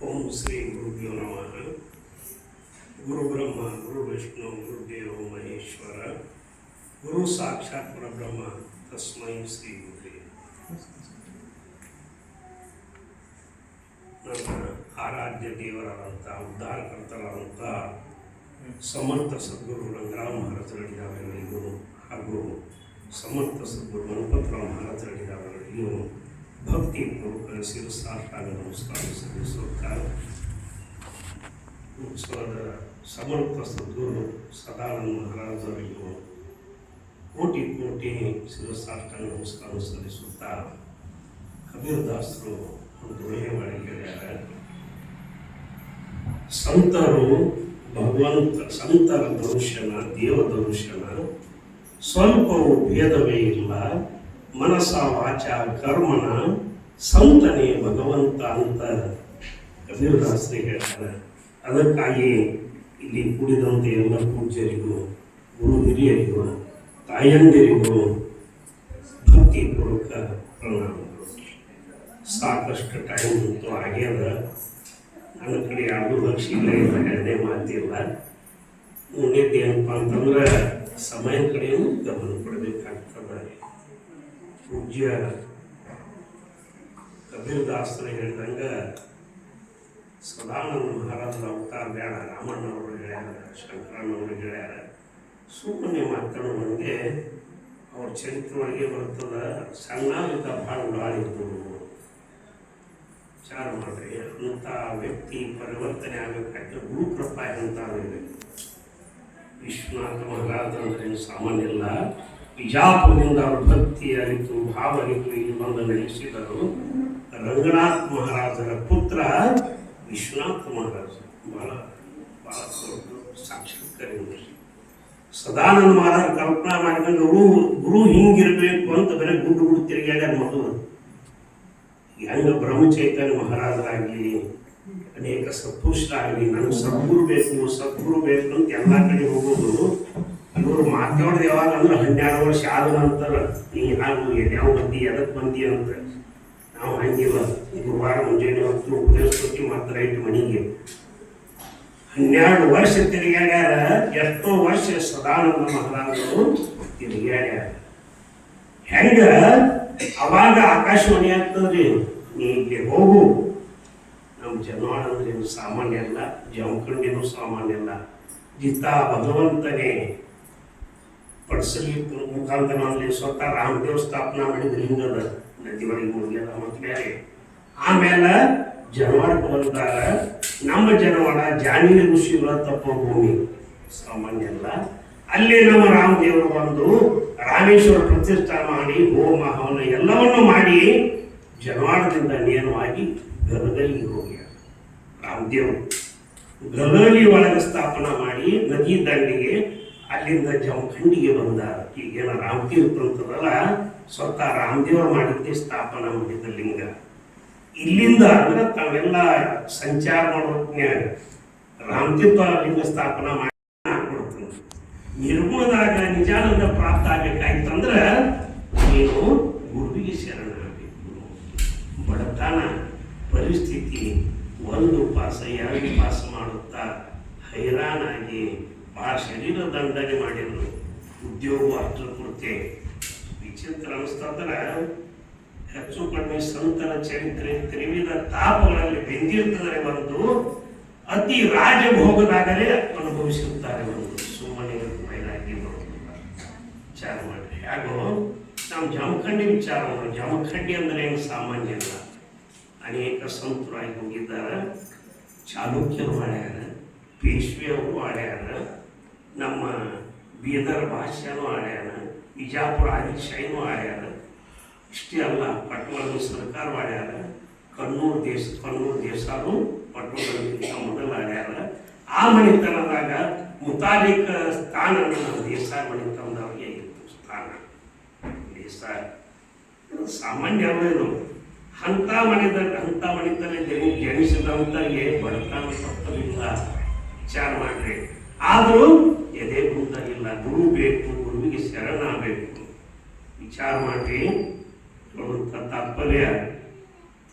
ಓಂ ಶ್ರೀ ಗುರುಭ್ಯೋ ನಮಃ. ಗುರು ಬ್ರಹ್ಮ ಗುರು ವಿಷ್ಣು ಗುರುದೇವ ಮಹೇಶ್ವರ ಗುರು ಸಾಕ್ಷಾತ್ ಪರಬ್ರಹ್ಮ ತಸ್ಮೈ ಶ್ರೀ ಗುರುವೇ. ನನ್ನ ಆರಾಧ್ಯ ದೇವರಾದಂಥ ಉದ್ಧಾರಕರ್ತರಾದಂಥ ಸಮರ್ಥ ಸದ್ಗುರು ರಂಗರಾವ್ ಮಹಾರಾಜರಡಿಯವರಿಗೂ ಹಾಗೂ ಸಮರ್ಥ ಸದ್ಗುರು ಗಣಪತರಾವ್ ಮಹಾರಾಜರಡಿಯವರಿಗೂ ಭಕ್ತಿಪೂರ್ವಕ ಶಿರಸಾಷ್ಟಾಂಗ ನಮಸ್ಕಾರ ಸಲ್ಲಿಸುತ್ತಾ ಉತ್ಸವದ ಸಮರ್ಥ ಸದ್ಗುರು ಸದಾನಂದ ಮಹಾರಾಜರಿಗೂ ಕೋಟಿ ಕೋಟಿ ಶಿರಸಾಷ್ಟಾಂಗ ನಮಸ್ಕಾರ ಸಲ್ಲಿಸುತ್ತಾ ಕಬೀರದಾಸರು ಒಂದು ದೊರೆಯವಾಡಿ ಹೇಳ್ಯಾರ, ಸಂತರು ಸಂತರ ದರ್ಶನ ದೇವ ದರ್ಶನ ಸ್ವಲ್ಪವೂ ಭೇದವೇ ಇಲ್ಲ, ಮನಸ ವಾಚ ಕರ್ಮನ ಸಂತನೇ ಭಗವಂತ ಅಂತ ಕಬೀರದಾಸರೇ ಹೇಳ್ತಾರೆ. ಅದಕ್ಕಾಗಿ ಇಲ್ಲಿ ಕೂಡಿದಂಥ ಎಲ್ಲ ಪೂಜ್ಯರಿಗೂ ಗುರು ಹಿರಿಯರಿಗೂ ತಾಯಂದಿರಿಗೂ ಭಕ್ತಿಪೂರ್ವಕ ಪ್ರಣಾಮಗಳು. ಸಾಕಷ್ಟು ಟೈಮ್ ಅಂತೂ ಆಗ್ಯದ. ನನ್ನ ಕಡೆ ಯಾವುದು ಲಕ್ಷ ಇಲ್ಲ, ಎರಡನೇ ಮಾತಿಲ್ಲ. ಮುಂದಿದ್ದು ಏನಪ್ಪ ಅಂತಂದ್ರೆ ಸಮಯ ಕಡೆಯೂ ಗಮನ ಕೊಡಬೇಕಾಗ್ತದೆ. ಪೂಜ್ಯ ಕಬೀರದಾಸರು ಹೇಳಿದಂಗೆ ಸದಾನಂದ ಮಹಾರಾಜರ ಅವತಾರ ಬೇಡ, ರಾಮಣ್ಣವರು ಹೇಳ್ಯಾರ, ಶಂಕರಣ್ಣವರು ಹೇಳ್ಯಾರ. ಸುಮ್ಮನೆ ಮಾತಾಡೋ ಮಂದಿ ಅವ್ರ ಚರಿತ್ರೆ ಒಳಗೆ ಬರ್ತದ. ಸಣ್ಣಾಗಿದ್ದ ಭಾಳ ಉಡಾಳಿದ್ದು ವಿಚಾರ ಮಾಡ್ರಿ. ಅಂಥ ವ್ಯಕ್ತಿ ಪರಿವರ್ತನೆ ಆಗಬೇಕಾದ್ರೆ ಗುರುಕೃಪ ಅಂತ ವಿಶ್ವನಾಥ ಮಹಾರಾಜ ಅಂದ್ರೆ ಸಾಮಾನ್ಯ ಇಲ್ಲ. ವಿಜಾಪುರದಿಂದ ಅವರು ಭಕ್ತಿ ಅರಿತು ಭಾವ ಅರಿತು ಇಲ್ಲಿ ಬಂದು ನೆಲೆಸಿದರು. ರಂಗನಾಥ ಮಹಾರಾಜರ ಪುತ್ರ ವಿಶ್ವನಾಥ ಮಹಾರಾಜ ಬಹಳ ಬಹಳ ಸಾಕ್ಷಾತ್ಕಾರಿ. ಸದಾನಂದ ಮಹಾರಾಜ ಕಲ್ಪನಾ ಮಾಡ್ಕೊಂಡು ಗುರು ಹಿಂಗಿರ್ಬೇಕು ಅಂತ ಬರೀ ಗುಡ್ಡು ಗುಡ್ಡು ತಿರುಗಾಡ್ಯಾರ ಮೊದಲು. ಹೆಂಗ ಬ್ರಹ್ಮಚೈತನ್ಯ ಮಹಾರಾಜರಾಗಲಿ ಅನೇಕ ಸತ್ಪುರುಷರಾಗಲಿ ನನಗೆ ಸದ್ಗುರು ಬೇಕು ಅಂತ ಎಲ್ಲ ಕಡೆ ಹೋಗೋದು. ಇವರು ಮಾತಾಡೋದು ಯಾವಾಗ ಅಂದ್ರೆ 12 ವರ್ಷ ಆದ ನಂತರ ನೀ ಹಾಗೂ ಯಾವ ಬಂದಿ ಎದಕ್ಕೆ ಬಂದಿ ಅಂತ. ನಾವು ಹಂಗಿಲ್ಲ, ಗುರುವಾರ ಮುಂಜಾನೆ ಹೊತ್ತು ಉಪದೇಶಕ್ಕೆ ಮಾತ್ರ ರೈಟ್ ಮನೆಗೆ 12 ವರ್ಷ ತಿರುಗಾಡ್ಯಾರ. ಎಷ್ಟೋ ವರ್ಷ ಸದಾನಂದ ಮಹಾರಾಜರು ತಿರುಗಾಡ್ಯಾರ. ಹೆಂಗ ಅವಾಗ ಆಕಾಶವಾಣಿ ಆಗ್ತದ್ರಿ, ನೀ ಇಲ್ಲಿ ಹೋಗು. ನಮ್ಮ ಜನವಾಡ ಅಂದ್ರೆ ಏನು ಸಾಮಾನ್ಯ ಅಲ್ಲ, ಜಮಖಂಡಿನೂ ಸಾಮಾನ್ಯ ಅಲ್ಲ. ಜಿತಾ ಭಗವಂತನೇ ಪಡಿಸಲಿ ಮುಖಾಂತರದಲ್ಲಿ ಸ್ವತಃ ರಾಮದೇವ್ ಸ್ಥಾಪನಾ ಮಾಡಿದ ಲಿಂಗದ ನದಿವರೆಗೆ ಮುಗಿಯಲ್ಲ ಮತ್ತು ಬೇರೆ. ಆಮೇಲೆ ಜನವಾಡಕ್ಕೆ ಬಂದಾಗ ನಮ್ಮ ಜನವಾಡ ಜಾನೀನಿ ಋಷಿಗಳ ತಪೋಭೂಮಿ ಸಾಮಾನ್ಯ ಅಲ್ಲ. ಅಲ್ಲಿ ನಮ್ಮ ರಾಮದೇವರು ಬಂದು ರಾಮೇಶ್ವರ ಪ್ರತಿಷ್ಠಾ ಮಾಡಿ ಹೋಮ ಹವನ ಎಲ್ಲವನ್ನು ಮಾಡಿ ಜನವಾಡದಿಂದ ನೇರವಾಗಿ ಗದಗಲಿಗೆ ಹೋಗ್ಯಾರ. ರಾಮದೇವರು ಗದಗಲಿ ಒಳಗೆ ಸ್ಥಾಪನಾ ಮಾಡಿ ನದಿ ದಂಡಿಗೆ ಅಲ್ಲಿಂದ ಜಮಖಂಡಿಗೆ ಬಂದ. ಈಗೇನ ರಾಮತೀರ್ಥ ಅಂತದಲ್ಲ, ಸ್ವತಃ ರಾಮದೇವರು ಮಾಡಿದ್ದೆ ಸ್ಥಾಪನಾ ಮಾಡಿದ ಲಿಂಗ. ಇಲ್ಲಿಂದ ಅಂದ್ರೆ ತಾವೆಲ್ಲ ಸಂಚಾರ ಮಾಡೋದ್ನ್ಯಾಗ ರಾಮತೀರ್ಥ ಲಿಂಗ ಸ್ಥಾಪನಾ ಮಾಡಿ ಕೊಡ್ತೀನಿ. ನಿರ್ಗುಣದಾಗ ನಿಜಾನಂದ ಪ್ರಾಪ್ತ ಆಗ್ಬೇಕಾಯ್ತಂದ್ರೆ ನೀನು ಗುರುವಿಗೆ ಶರಣಾಗಬೇಕು. ಬಡತನ ಪರಿಸ್ಥಿತಿ 1 ಪಾಸ 2 ಪಾಸ ಮಾಡುತ್ತಾ ಹೈರಾಣಾಗಿ ಆ ಶರೀರ ದಂಡನೆ ಮಾಡಿದ್ರು. ಉದ್ಯೋಗ ಅಷ್ಟರ ಕೊರತೆ ವಿಚಿತ್ರ ಅನಿಸ್ತಂದ್ರೆ ಹೆಚ್ಚು ಕಡಿಮೆ ಸಂತರ ಚರಿತ್ರೆ ತ್ರಿವಿಧ ತಾಪಗಳಲ್ಲಿ ಬೆಂದಿರ್ತದರೆ ಒಂದು ಅತಿ ರಾಜಭೋಗದಾಗಲೇ ಅನುಭವಿಸುತ್ತಾರೆ. ಒಂದು ಸುಮ್ಮನೆ ಮೈಲಾಗಿ ಬರೋದಿಲ್ಲ. ವಿಚಾರ ಮಾಡಿ. ಹೇಗೋ ನಾವು ಜಮಖಂಡಿ ವಿಚಾರ ಮಾಡೋದು. ಜಮಖಂಡಿ ಅಂದ್ರೆ ಏನು ಸಾಮಾನ್ಯ ಅಲ್ಲ. ಅನೇಕ ಸಂತರಾಗಿ ಹೋಗಿದ್ದಾರೆ. ಚಾಲುಕ್ಯರು ಆಡ್ಯಾರ, ಪೇಶ್ವೆಯವರು ಆಡ್ಯಾರ, ನಮ್ಮ ಬೀದರ್ ಭಾಷೆನೂ ಆಡ್ಯಾರ, ವಿಜಾಪುರ ಆದಿಶಾಹಿನೂ ಆಡ್ಯಾರ. ಇಷ್ಟೇ ಅಲ್ಲ, ಪಟ್ವಾದ ಸರ್ಕಾರ ಆಡ್ಯಾರ, ಕಣ್ಣೂರು ದೇಶಾರು ಪಟ್ವಾದ ಮೊದಲು ಆಡ್ಯಾರ. ಆ ಮಣಿತನದಾಗ ಮುತಾಲಿಕ ಸ್ಥಾನ ನಮ್ಮ ದೇಶ ಮಣಿತನದವ್ರಿಗೆ ಇತ್ತು. ಸ್ಥಾನ ದೇಶ ಸಾಮಾನ್ಯ ಇದು. ಅಂಥ ಮಣಿತನ ಜನಿಸಿದಂಥವ್ರಿಗೆ ಬಡತನ ತಪ್ಪಲಿಲ್ಲ. ವಿಚಾರ ಮಾಡ್ರಿ. ಆದರೂ ಎದೆ ಇಲ್ಲ. ಗುರು ಬೇಕು, ಗುರುವಿಗೆ ಶರಣಾಗಬೇಕು. ವಿಚಾರ ಮಾಡ್ರಿ. ತಾತ್ಪರ್ಯ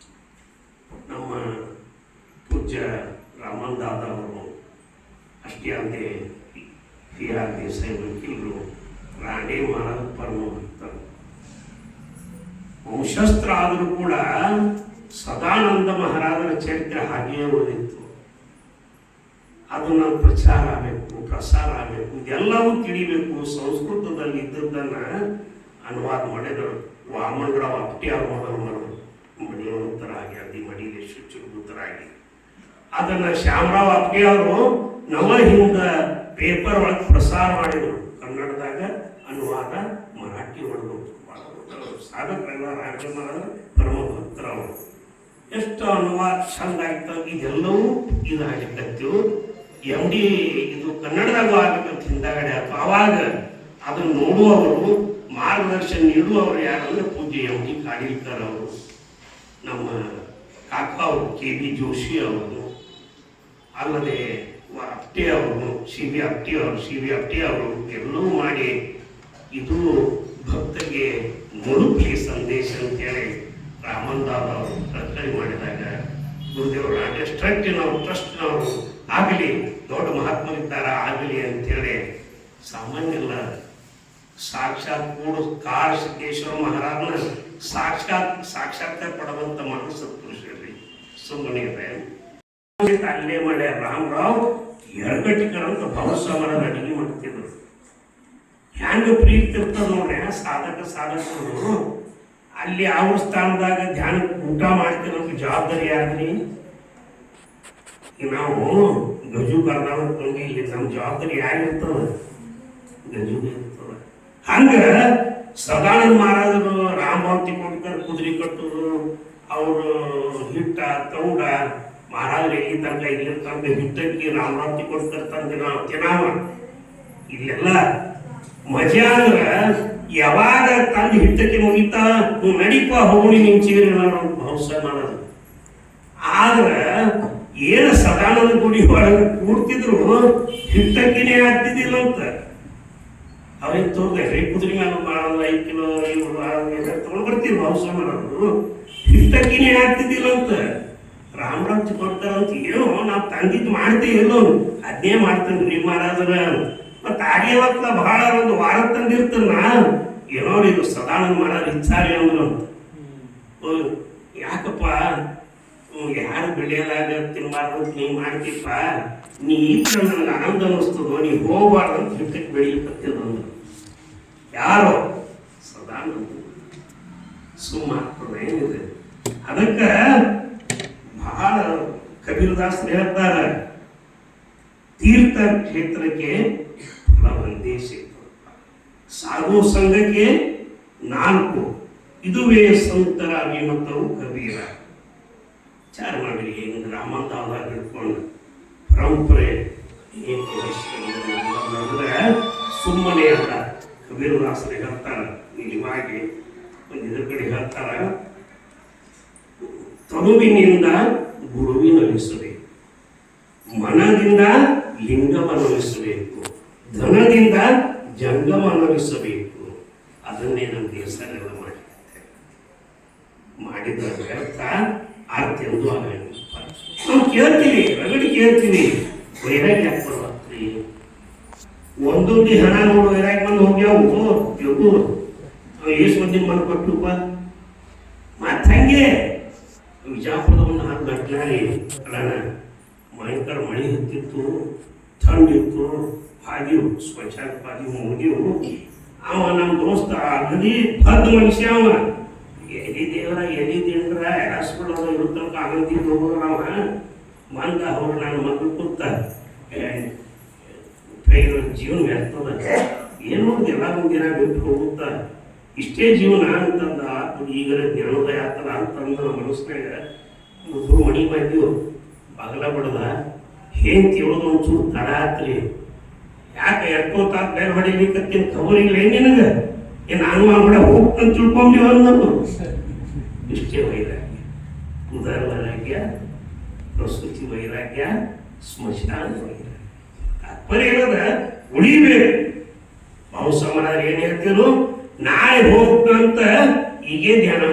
ನಮ್ಮ ಪೂಜ್ಯ PR ದೇಸಾಯಿ ವಕೀಲರು ರಾಣಿ ಮಹಾರಾಜ ಪರಮ ಭಕ್ತರು. ವಂಶಸ್ತ್ರ ಆದರೂ ಕೂಡ ಸದಾನಂದ ಮಹಾರಾಜರ ಚರಿತ್ರೆ ಹಾಗೆಯೇ ಉಳಿದಿತ್ತು. ಅದನ್ನ ಪ್ರಚಾರ ಆಗಬೇಕು, ಪ್ರಸಾರ ಆಗಬೇಕು, ಇದೆಲ್ಲವೂ ತಿಳಿಬೇಕು. ಸಂಸ್ಕೃತದಲ್ಲಿ ಇದ್ದದ್ದನ್ನ ಅನುವಾದ ಮಾಡಿದರು. ವಾಮನರಾವ್ ಅಪ್ಟಿಯಾರ್ ಮಹಾರಾಜರು ಮಣಿವಂತರಾಗಿ ಅದಿ ಮಡಿಗೆ ಶುಚಿರ್ಭೂತರಾಗಿ ಅದನ್ನ ಶ್ಯಾಮರಾವ್ ಅಪ್ಟಿಯವರು ನವಹಿಂದ ಪೇಪರ್ ಒಳಗೆ ಪ್ರಸಾರ ಮಾಡಿದರು. ಕನ್ನಡದಾಗ ಅನುವಾದ ಮರಾಠಿ ಒಳಗೆ ಸಾಧಕರೆಲ್ಲ ರಾಜಮಾರ ಪರಮ ಭಕ್ತರವರು ಎಷ್ಟು ಅನುವಾದ ಚಂದ ಆಗ್ತಾವ. ಇದೆಲ್ಲವೂ ಇದಾಗತ್ತೇವು. MD ಇದು ಕನ್ನಡದಾಗೂ ಆಗಬೇಕಂತ ಹಿಂದಾಗಡೆ ಆಯ್ತು. ಆವಾಗ ಅದನ್ನು ನೋಡುವವರು, ಮಾರ್ಗದರ್ಶನ ನೀಡುವವರು ಯಾರಂದ್ರೆ ಪೂಜ್ಯ MD ಕಾಡಿಲ್ಕರ್ ಅವರು, ನಮ್ಮ ಕಾಕ ಅವರು KB ಜೋಶಿ ಅವರು, ಅಲ್ಲದೆ ಅಪ್ಟೆ ಅವರು, CB ಅಪ್ಟೆ ಅವರು ಎಲ್ಲವೂ ಮಾಡಿ ಇದು ಭಕ್ತರಿಗೆ ಮುಳುಪಿ ಸಂದೇಶ ಅಂತೇಳಿ ರಾಮಂದಾದ ಅವರು ಪ್ರಕಟಣೆ ಮಾಡಿದಾಗ ಗುರುದೇವರು ಟ್ರಸ್ಟ್ನವರು ಆಗಲಿ, ದೊಡ್ಡ ಮಹಾತ್ಮರಿದ್ದಾರ ಆಗಲಿ ಅಂತೇಳಿ ಸಾಮಾನ್ಯಲ್ಲ ಸಾಕ್ಷಾತ್ ಕಾಳ ಸಿದ್ದೇಶ್ವರ ಮಹಾರಾಜನ ಸಾಕ್ಷಾತ್ಕಾರ ಪಡುವಂತ ಮಹಾಸತ್ಪುರುಷರಿ ಸುಮ್ಮನೆ ಅಲ್ಲೇ ಮಾಡ್ಯ ರಾಮರಾವ್ ಎರಗಟ್ಟಿಕರ್ ಅಂತ ಭವಸಮರದ ಅಡಿಗೆ ಮಾಡ್ತಿದ್ರು. ಹೆಂಗ ಪ್ರೀತಿ ಇರ್ತದ ನೋಡ್ರಿ ಸಾಧಕರು ಅಲ್ಲಿ ಅವ್ರ ಸ್ಥಾನದಾಗ ಧ್ಯಾನ ಊಟ ಮಾಡ್ತಿರೋ ಜವಾಬ್ದಾರಿ ಯಾರ್ರಿ? ನಾವು ಗಜು ಬರ್ದಾವ ಇಲ್ಲಿ ನಮ್ಮ ಜವಾಬ್ದಾರಿ ಯಾರಿರ್ತದ? ಗಜುಗೆ ಇರ್ತದ. ಹಂಗ ಸದಾನಂದ ಮಹಾರಾಜರು ರಾಮಭಕ್ತಿ ಕೊಡ್ತಾರೆ, ಕುದುರೆ ಕಟ್ಟುದು, ಅವರು ಹಿಟ್ಟ ತೌಡ ಮಹಾರಾಜರು ಎಲ್ಲಿ ತನಕ ಇಲ್ಲಿ ತನಕ ಹಿಟ್ಟಕ್ಕೆ ರಾಮಭಕ್ತಿ ಕೊಡ್ತಾರೆ ತಿನ್ನಾವ. ಇಲ್ಲೆಲ್ಲ ಮಜಾ ಅಂದ್ರ ಯಾವಾಗ ತಂದು ಹಿಟ್ಟಕ್ಕೆ ಮುಗಿತಾ ನಡಿಪ ಹೋಗಿ ನಿಂಚೇರಿ ಭವಿಷ್ಯ ಮಾಡೋದು. ಆದ್ರ ಏನ ಸದಾನಂದ ಗುಡಿ ಒಳಗೆ ಕೂಡ್ತಿದ್ರು ಹಿಟ್ಟಕ್ಕಿನೇ ಆಗ್ತಿದ್ದಿಲ್ಲ ಅಂತ ಅವ್ರಿಗೆ ತೋರ್ದೆ ಕುದುರೆ ಮೇಲೆ ಮಾಡೋದು 5 ಕಿಲೋ ತಗೊಂಡ್ ಬರ್ತೀವಿ ಭವಿಷ್ಯ ಮಾಡೋದು. ಹಿಟ್ಟಕ್ಕಿನೇ ಆಗ್ತಿದ್ದಿಲ್ಲ ಅಂತ ರಾಮರಾಜ್ ಕೊಡ್ತಾರಂತ ಏನೋ ನಾವು ತಂದಿದ್ದು ಮಾಡ್ತೀವಿ ಎಲ್ಲೋ ಅದನ್ನೇ ಮಾಡ್ತೇನ್ರಿ ಮಹಾರಾಜರ. ಮತ್ತೆ ಆಗ್ಯವತ್ತ ಬಹಳ ಒಂದು ವಾರ ತಂದಿರ್ತನ ಏನೋ ಇದು ಸದಾನಂದ ಮಹಾರಾಜ್ ಇಚ್ಛಾರಿ ಅಂದ್ರು ಅಂತ. ಯಾಕಪ್ಪ ಯಾರು ಬೆಳೆಯಲಾಗ ತಿನ್ಬಾರ್ದು ನೀ ಮಾಡ್ತೀಪ್ಪ, ನೀ ಇದ್ರೆ ನನಗೆ ಆನಂದ ಅನ್ನಿಸ್ತದೋ, ನೀ ಹೋಗ್ಬಾರ್ದು ಅಂತ ಹಿಟ್ಟಕ್ಕೆ ಬೆಳೀಕತ್ತಿದಂದ್ರು. ಯಾರೋ ಸದಾನಂದ ಸುಮ್ಮಾಗ್ತದೆ ಏನಿದೆ. ಅದಕ್ಕ ಬಹಳ ಕಬೀರದಾಸರು ಹೇಳ್ತಾರ, ತೀರ್ಥ ಕ್ಷೇತ್ರಕ್ಕೆ ಫಲ ಒಂದೇ ಸಿಗ್ತದೆ, ಸಾಧು ಸಂಘಕ್ಕೆ 4, ಇದುವೇ ಸಂತರ ಅಭಿಮತವು ಕಬೀರ. ವಿಚಾರ ಮಾಡಿ ಹೆಂಗ ರಾಮದಾದಾಗ ಇಟ್ಕೊಂಡು ಪರಂಪರೆ ಅಂದ್ರೆ ಸುಮ್ಮನೆ ಅಲ್ಲ. ಕಬೀರದಾಸರು ಹೇಳ್ತಾರ, ನಿಜವಾಗಿ ಒಂದು ಇದ್ರ ಕಡೆ ಹೇಳ್ತಾರ, ತನುವಿನಿಂದ ಗುರುವಿನಲಿಸಬೇಕು, ಮನದಿಂದ ಲಿಂಗವನ್ನಿಸಬೇಕು, ಧನದಿಂದ ಜಂಗಮನಲಿಸಬೇಕು. ಅದನ್ನೇ ನಮ್ಮ ದೇಶರೆಲ್ಲ ಮಾಡಿದ ವ್ಯರ್ಥ ಆರ್ತಿ ಎಂದು ನಾವು ಕೇಳ್ತೀವಿ, ರಗಡಿ ಕೇಳ್ತೀವಿ, ವೈರಾಗ್ಯ ಯಾಕೆ ಬರ್ಬಾರ್ದ್ರಿ? ಒಂದೊಂದು ಹಣ ನೋಡು ವೈರಾಗ್ಯ ಬಂದು ಹೋಗ್ಯಾವು ಎಷ್ಟು ಮಂದಿ ಮನೆ ಕೊಟ್ಟುಪ್ಪ. ಮತ್ತೆ ಹಂಗೆ ವಿಜಾಪುರದ ಒಂದು 4 ಗಂಟೆ ಅಲ್ಲ ಭಯಂಕರ ಮಳೆ ಹತ್ತಿತ್ತು, ಥಂಡಿತ್ತು, ಹಾದಿವು ಸ್ವಚ್ಛ ಪಾದಿ ಮುಗಿವು. ಅವ ನಮ್ಮ ದೋಸ್ತ ಅಗದಿ ಬದ್ದ ಮನುಷ್ಯ. ಅವ ಎಲಿ ದೇವರ ಎಲಿ ತಿಂಡ್ರ ಹಾಸ್ಪಿಟಲ್ ಇರುತ್ತಂತ ಆಗಂತಿದ್ದು ಹೋಗೋದು. ಅವ ಮಂದ ಅವ್ರು ನನ್ನ ಮಗು ಕೂತ ಜೀವನ ವ್ಯರ್ಥದ ಏನು ಎಲ್ಲ ದಿನ ಬಿಟ್ಟು ಹೋಗುತ್ತ ಇಷ್ಟೇ ಜೀವನ ಅಂತಂದ. ಈಗರ ಜ್ಞಾನೋದಯ ಆಗ್ತದ ಅಂತಂದ ಮನಸ್ಸಿನಾಗ ಮುದ್ರು ಮಣಿ ಬಂದಿವು ಬಾಗಲ ಬಡದ ಏನ್ ತಿಳೋದು ಒಂಚೂರು ತಡ ಆತ್ರಿ. ಯಾಕೆ ಎಷ್ಟೊತ್ತ ಬೇರೆ ಹೊಡಿಲಿಕ್ಕತ್ತೇನು ಖಬರಿಲ್ಲ ನಿನಗ? ನಾನು ಕೂಡ ಹೋಗ್ತಂತ ತಿಳ್ಕೊಂಡೀವ ಅಂದರು. ಇಷ್ಟೇ ವೈರಾಗ್ಯ, ಉದರ ವೈರಾಗ್ಯ, ಪ್ರಸ್ತುತಿ ವೈರಾಗ್ಯ, ಸ್ಮಶಾನ ವೈರಾಗ್ಯ. ತಾತ್ಪರ್ಯ ಏನದ ಉಳಿಬೇಕು. ಬಹುಸಮರ ಏನ್ ಹೇಳ್ತಿರು, ನಾಳೆ ಹೋಗ್ತಂತ ಈಗೇ ಧ್ಯಾನ